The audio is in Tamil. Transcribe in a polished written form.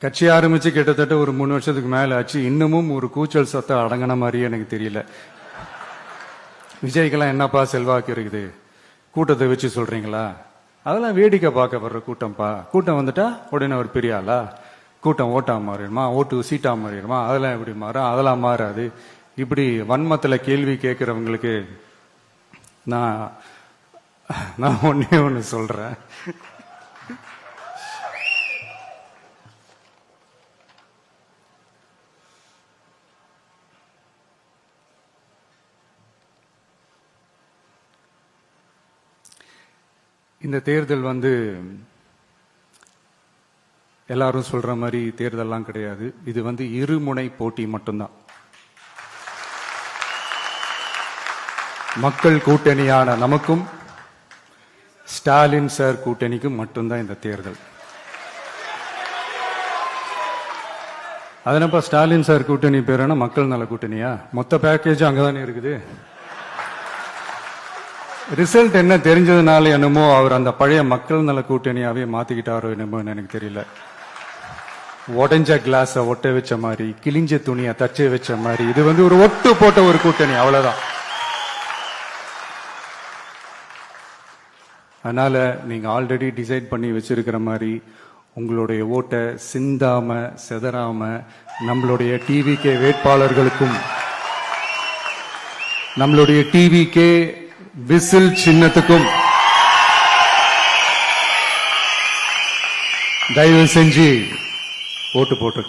கட்சி ஆரம்பிச்சு கிட்டத்தட்ட ஒரு 3 வருஷத்துக்கு மேல ஆச்சு. இன்னமும் ஒரு கூச்சல் சத்தம் அடங்கின மாதிரியே எனக்கு தெரியல. விஜய்க்கெல்லாம் என்னப்பா செல்வாக்கு இருக்குது, கூட்டத்தை வச்சு சொல்றீங்களா? அதெல்லாம் வேடிக்கை பார்க்க வர்ற கூட்டம்ப்பா. கூட்டம் வந்துட்டா உடனே ஒரு பெரிய ஆளா? கூட்டம் ஓட்டா மாறிடுமா, ஓட்டு சீட்டா மாறிடுமா, அதெல்லாம் எப்படி மாறும்? அதெல்லாம் மாறாது. இப்படி வன்மத்துல கேள்வி கேட்கிறவங்களுக்கு நான் ஒன்னே ஒன்னு சொல்றேன். இந்த தேர்தல் எல்லாரும் சொல்ற மாதிரி தேர்தல்லாம் கிடையாது. இது இருமுனை போட்டி மட்டும்தான். மக்கள் கூட்டணியான நமக்கும் ஸ்டாலின் சார் கூட்டணிக்கும் மட்டும்தான் இந்த தேர்தல். அதனப்பா ஸ்டாலின் சார் கூட்டணி பேருனா மக்கள் நல கூட்டணியா? மொத்த பேக்கேஜ் அங்கதானே இருக்குது. ரிசல்ட் என்ன தெரிஞ்சதுனால என்னமோ அவர் அந்த பழைய மக்கள் நல கூட்டணியாவே மாத்திக்கிட்டாரோ என்னமோ எனக்கு தெரியல. உடஞ்ச கிளாஸ ஒட்ட வச்ச மாதிரி, கிழிஞ்ச துணியை தச்ச வச்ச மாதிரி, இது ஒரு ஒட்டு போட்ட ஒரு கூட்டணி, அவ்வளவுதான். அதனால நீங்க ஆல்ரெடி டிசைட் பண்ணி வச்சிருக்கிற மாதிரி உங்களுடைய ஓட்டை சிந்தாம செதறாம நம்மளுடைய டிவிகே வேட்பாளர்களுக்கும் நம்மளுடைய டிவிகே விசில் சின்னத்துக்கும் தயவு செஞ்சு ஓட்டு போட்டு